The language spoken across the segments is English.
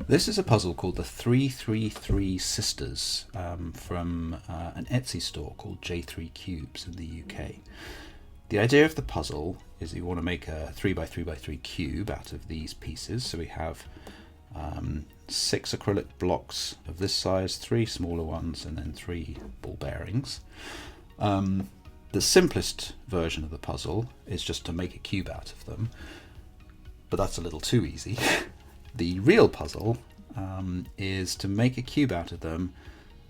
This is a puzzle called the 333 Sisters from an Etsy store called J3 Cubes in the UK. The idea of the puzzle is that you want to make a 3x3x3 cube out of these pieces. So we have 6 acrylic blocks of this size, 3 smaller ones, and then 3 ball bearings. The simplest version of the puzzle is just to make a cube out of them, but that's a little too easy. The real puzzle is to make a cube out of them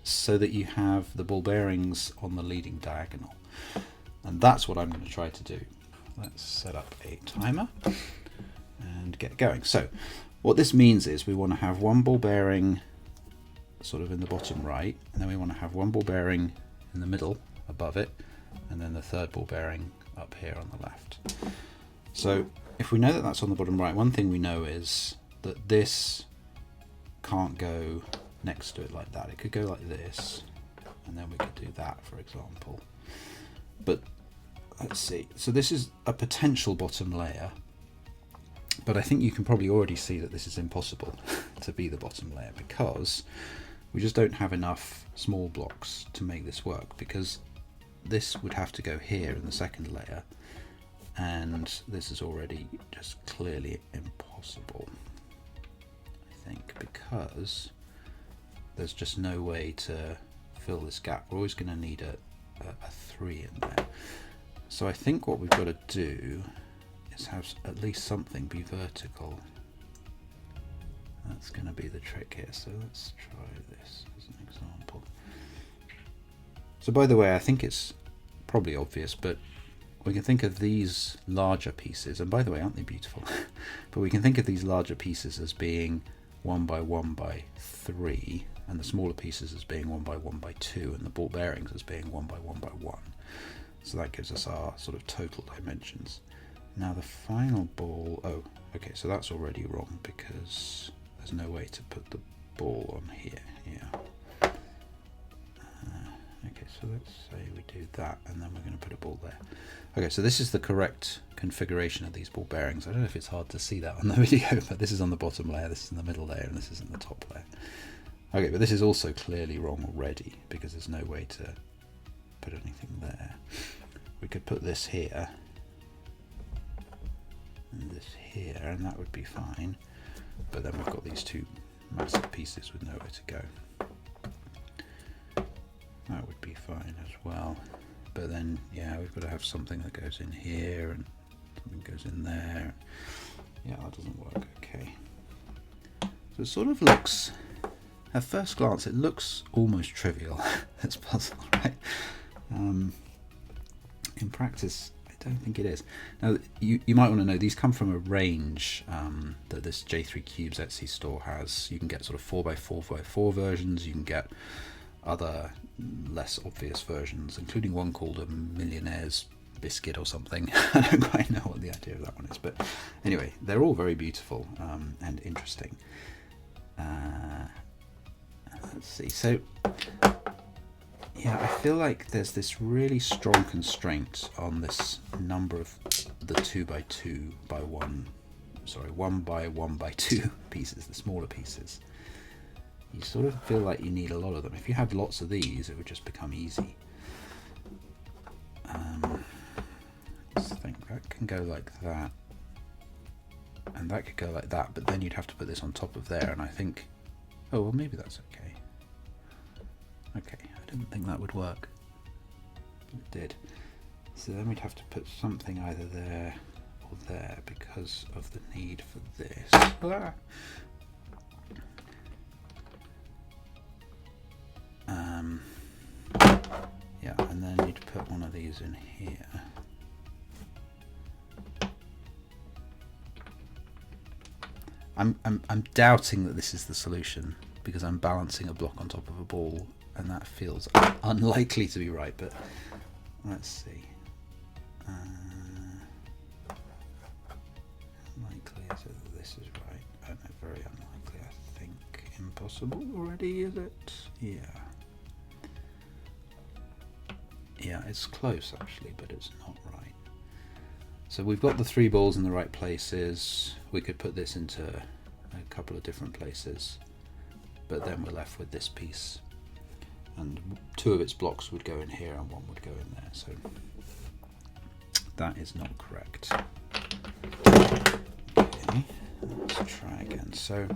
so that you have the ball bearings on the leading diagonal. And that's what I'm going to try to do. Let's set up a timer and get going. So what this means is we want to have one ball bearing sort of in the bottom right, and then we want to have one ball bearing in the middle above it, and then the third ball bearing up here on the left. So if we know that that's on the bottom right, one thing we know is that this can't go next to it like that. It could go like this, and then we could do that, for example. But let's see. So this is a potential bottom layer, but I think you can probably already see that this is impossible to be the bottom layer, because we just don't have enough small blocks to make this work, because this would have to go here in the second layer, and this is already just clearly impossible, I think, because there's just no way to fill this gap. We're always going to need a 3 in there. So I think what we've got to do is have at least something be vertical. That's going to be the trick here. So let's try this as an example. So by the way, I think it's probably obvious, but we can think of these larger pieces, and by the way, aren't they beautiful? But we can think of these larger pieces as being 1 by 1 by 3, and the smaller pieces as being 1 by 1 by 2, and the ball bearings as being 1 by 1 by 1. So that gives us our sort of total dimensions. Now the final ball, oh, okay, so that's already wrong because there's no way to put the ball on here. Yeah. Okay, so let's say we do that, and then we're going to put a ball there. Okay, so this is the correct configuration of these ball bearings. I don't know if it's hard to see that on the video, but this is on the bottom layer, this is in the middle layer, and this is in the top layer. Okay, but this is also clearly wrong already, because there's no way to put anything there. We could put this here, and this here, and that would be fine. But then we've got these two massive pieces with nowhere to go. That would be fine as well. But then, yeah, we've got to have something that goes in here and something goes in there. Yeah, that doesn't work. Okay. So it sort of looks, at first glance, it looks almost trivial, this puzzle, right? In practice, I don't think it is. Now, you might want to know, these come from a range that this J3 Cubes Etsy store has. You can get sort of 4x4x4 versions. You can get other less obvious versions, including one called a Millionaire's Biscuit or something. I don't quite know what the idea of that one is, but anyway, they're all very beautiful and interesting. Let's see. So yeah, I feel like there's this really strong constraint on this number of the 2 by 2 by 1, sorry, 1 by 1 by 2 pieces, the smaller pieces. You sort of feel like you need a lot of them. If you had lots of these, it would just become easy. Let's think, that can go like that, and that could go like that, but then you'd have to put this on top of there, and I think, oh, well, maybe that's okay. Okay, I didn't think that would work. It did. So then we'd have to put something either there or there because of the need for this. Ah. Yeah, and then you'd put one of these in here. I'm doubting that this is the solution because I'm balancing a block on top of a ball, and that feels unlikely to be right, but let's see. Likely is it that this is right? Oh no, very unlikely, I think. Impossible already, is it? Yeah. Yeah, it's close actually, but it's not right. So we've got the 3 balls in the right places. We could put this into a couple of different places, but then we're left with this piece, and 2 of its blocks would go in here and 1 would go in there, so that is not correct. Okay, let's try again. So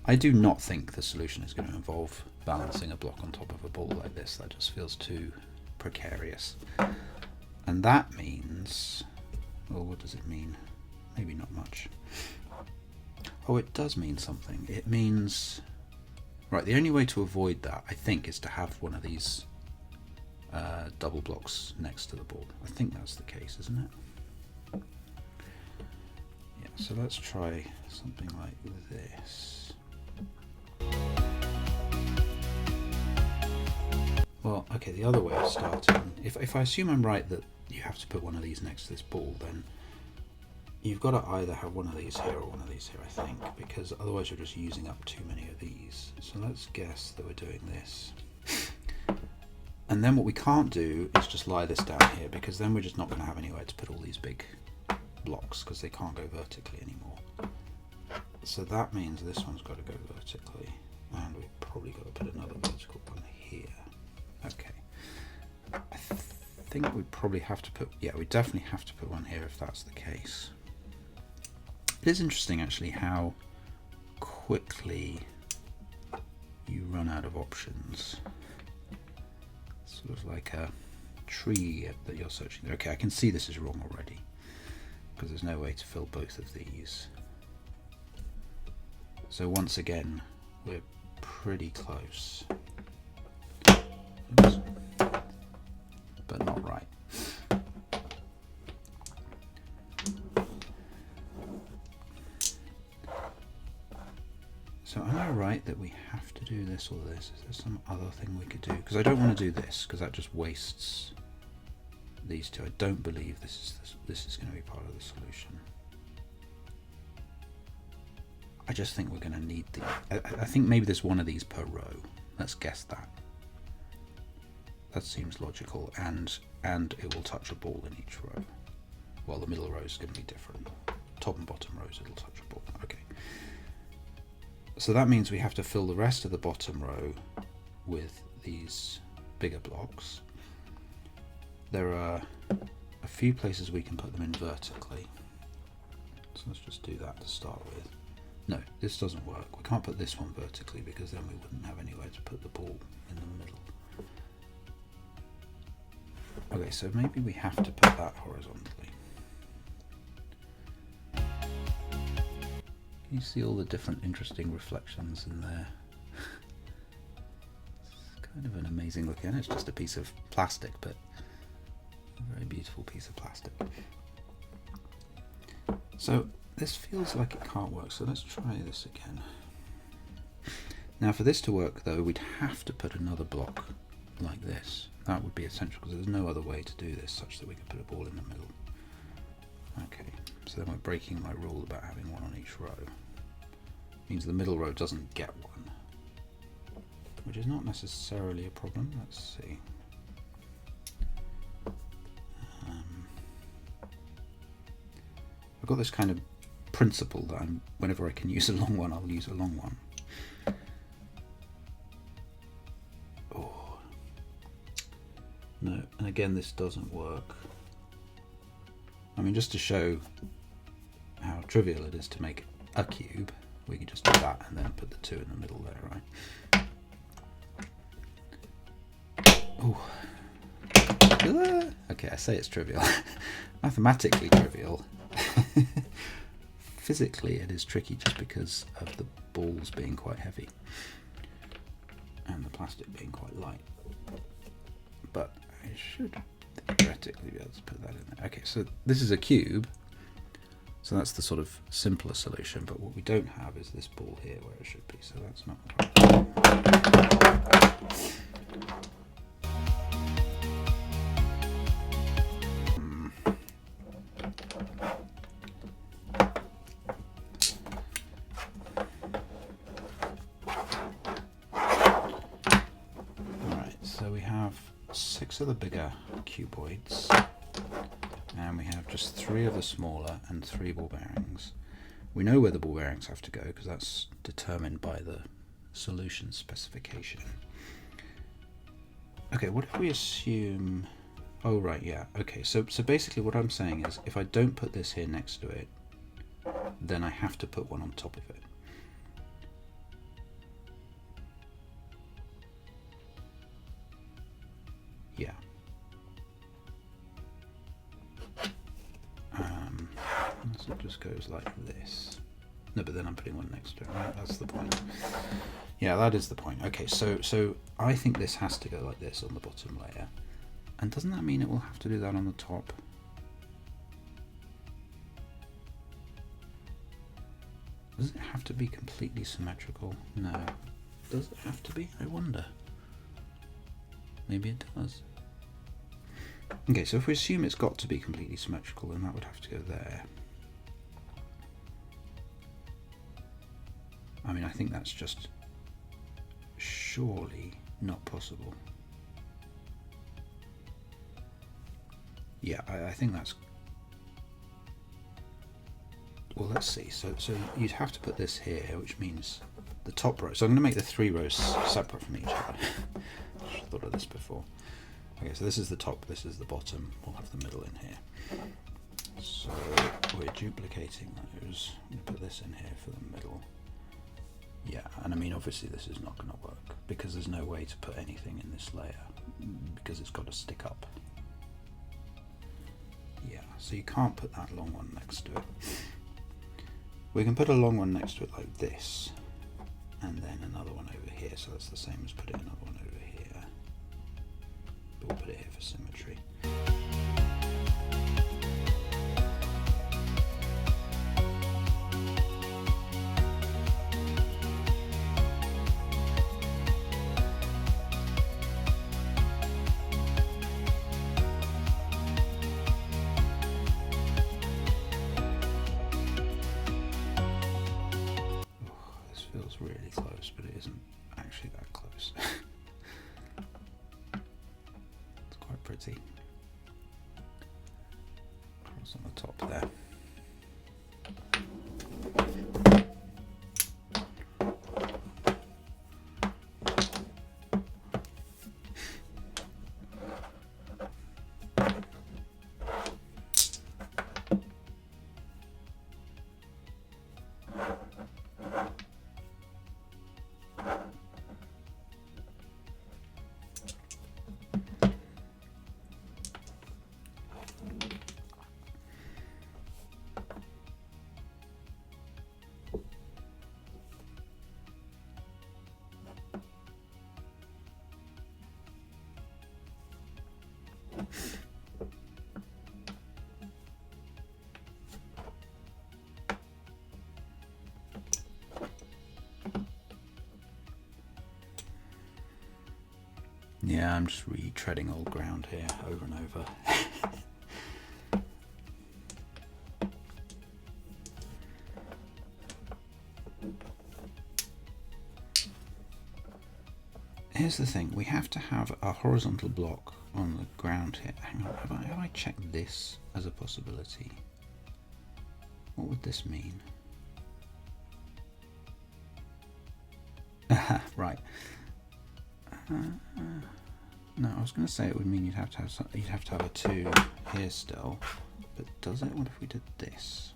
I do not think the solution is going to involve balancing a block on top of a ball like this. That just feels too precarious. And that means, well, what does it mean? Maybe not much. Oh, it does mean something. It means, right, the only way to avoid that, I think, is to have one of these double blocks next to the ball. I think that's the case, isn't it? Yeah, so let's try something like this. Well, okay, the other way of starting, if I assume I'm right that you have to put one of these next to this ball, then you've got to either have one of these here or one of these here, I think, because otherwise you're just using up too many of these. So let's guess that we're doing this. And then what we can't do is just lie this down here, because then we're just not going to have anywhere to put all these big blocks, because they can't go vertically anymore. So that means this one's got to go vertically, and we've probably got to put another vertical one here. Okay. I think we probably have to put, yeah, we definitely have to put one here if that's the case. It is interesting actually how quickly you run out of options. Sort of like a tree that you're searching there. Okay, I can see this is wrong already, because there's no way to fill both of these. So once again, we're pretty close. Oops. But not right. So am I right that we have to do this or this? Is there some other thing we could do? Because I don't want to do this, because that just wastes these two. I don't believe this is going to be part of the solution. I just think we're going to need the. I think maybe there's one of these per row. Let's guess that. That seems logical, and it will touch a ball in each row. Well, the middle row is going to be different. Top and bottom rows, it'll touch a ball. Okay. So that means we have to fill the rest of the bottom row with these bigger blocks. There are a few places we can put them in vertically. So let's just do that to start with. No, this doesn't work. We can't put this one vertically, because then we wouldn't have anywhere to put the ball in the middle. Okay, so maybe we have to put that horizontally. Can you see all the different interesting reflections in there? It's kind of an amazing look, and it's just a piece of plastic, but a very beautiful piece of plastic. So this feels like it can't work, so let's try this again. Now for this to work though, we'd have to put another block like this. That would be essential, because there's no other way to do this such that we can put a ball in the middle. Okay, so then we're breaking my rule about having one on each row. Means the middle row doesn't get one, which is not necessarily a problem. Let's see. I've got this kind of principle that whenever I can use a long one, I'll use a long one. Oh. No, and again, this doesn't work. I mean, just to show how trivial it is to make a cube, we can just do that and then put the 2 in the middle there, right? Oh. Okay, I say it's trivial. Mathematically trivial. Physically it is tricky, just because of the balls being quite heavy and the plastic being quite light. But I should theoretically be able to put that in there. Okay, so this is a cube, so that's the sort of simpler solution, but what we don't have is this ball here where it should be, so that's not right. So we have 6 of the bigger cuboids, and we have just 3 of the smaller and 3 ball bearings. We know where the ball bearings have to go because that's determined by the solution specification. Okay, what if we assume... Oh, right, yeah. Okay, so basically what I'm saying is if I don't put this here next to it, then I have to put one on top of it. Yeah. So it just goes like this. No, but then I'm putting one next to it, right? That's the point. Yeah, that is the point. Okay, so I think this has to go like this on the bottom layer. And doesn't that mean it will have to do that on the top? Does it have to be completely symmetrical? No. Does it have to be? I wonder. Maybe it does. Okay, so if we assume it's got to be completely symmetrical, then that would have to go there. I mean, I think that's just surely not possible. Yeah, I think that's... Well, let's see. So you'd have to put this here, which means the top row. So I'm going to make the 3 rows separate from each other. I should have thought of this before. Okay, so this is the top, this is the bottom. We'll have the middle in here. So we're duplicating those. I'm going to put this in here for the middle. Yeah, and I mean, obviously this is not going to work because there's no way to put anything in this layer because it's got to stick up. Yeah, so you can't put that long one next to it. We can put a long one next to it like this, and then another one over here, so that's the same as putting another one over here. But we'll put it here for symmetry. Really close, but it isn't actually that close. It's quite pretty. Cross on the top there. Yeah, I'm just retreading old ground here over and over. Here's the thing, we have to have a horizontal block on the ground here. Hang on, have I checked this as a possibility? What would this mean? Right. No, I was going to say it would mean you'd have to have a 2 here still, but does it? What if we did this?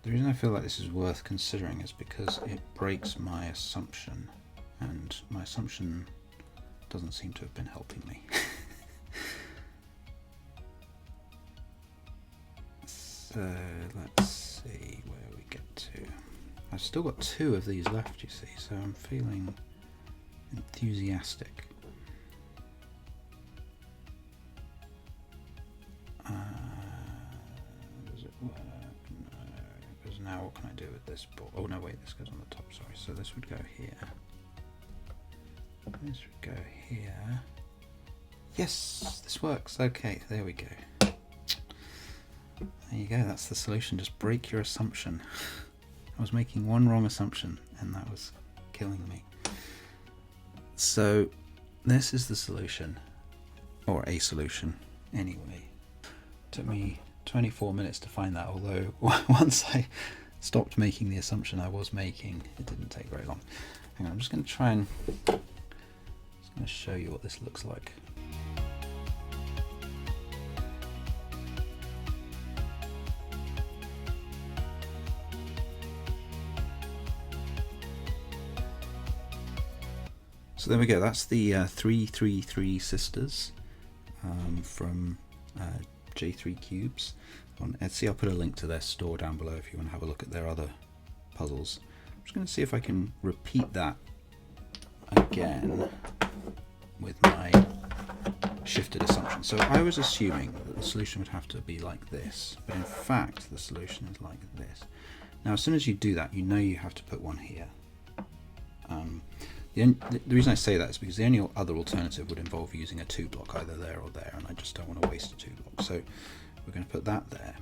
The reason I feel like this is worth considering is because it breaks my assumption, and my assumption doesn't seem to have been helping me. So let's see where we get to. I've still got 2 of these left, you see, so I'm feeling enthusiastic. Does it work? No, because now what can I do with this ball? Oh no, wait, this goes on the top, sorry. So this would go here. This would go here. Yes, this works. Okay, there we go. There you go, that's the solution. Just break your assumption. I was making one wrong assumption and that was killing me. So this is the solution. or a solution anyway. Took me 24 minutes to find that, although once I stopped making the assumption I was making, it didn't take very long. Hang on, I'm just going to try and show you what this looks like. So there we go, that's the 333 sisters from J3 Cubes on Etsy. I'll put a link to their store down below if you want to have a look at their other puzzles. I'm just going to see if I can repeat that again with my shifted assumption. So I was assuming that the solution would have to be like this, but in fact the solution is like this. Now as soon as you do that, you know you have to put one here. The reason I say that is because the only other alternative would involve using a 2 block either there or there, and I just don't want to waste a 2 block. So we're going to put that there.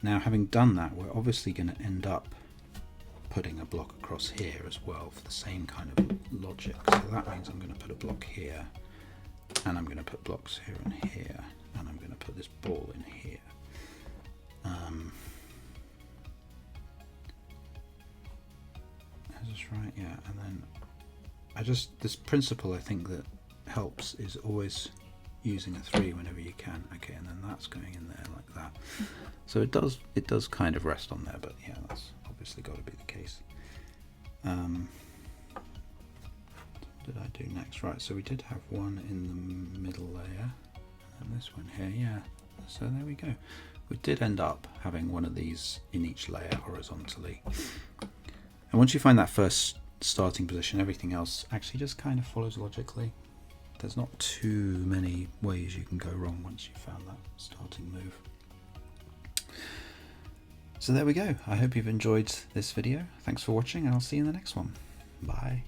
Now having done that, we're obviously going to end up putting a block across here as well for the same kind of logic. So that means I'm going to put a block here, and I'm going to put blocks here and here, and I'm going to put this ball in here. Is this right? Yeah, and then this principle I think that helps is always using a 3 whenever you can. Okay, and then that's going in there like that. So it does kind of rest on there, but yeah, that's obviously got to be the case. What did I do next? Right, so we did have one in the middle layer, and this one here, yeah. So there we go. We did end up having one of these in each layer horizontally. And once you find that first starting position, everything else actually just kind of follows logically. There's not too many ways you can go wrong once you've found that starting move. So there we go. I hope you've enjoyed this video. Thanks for watching, and I'll see you in the next one. Bye.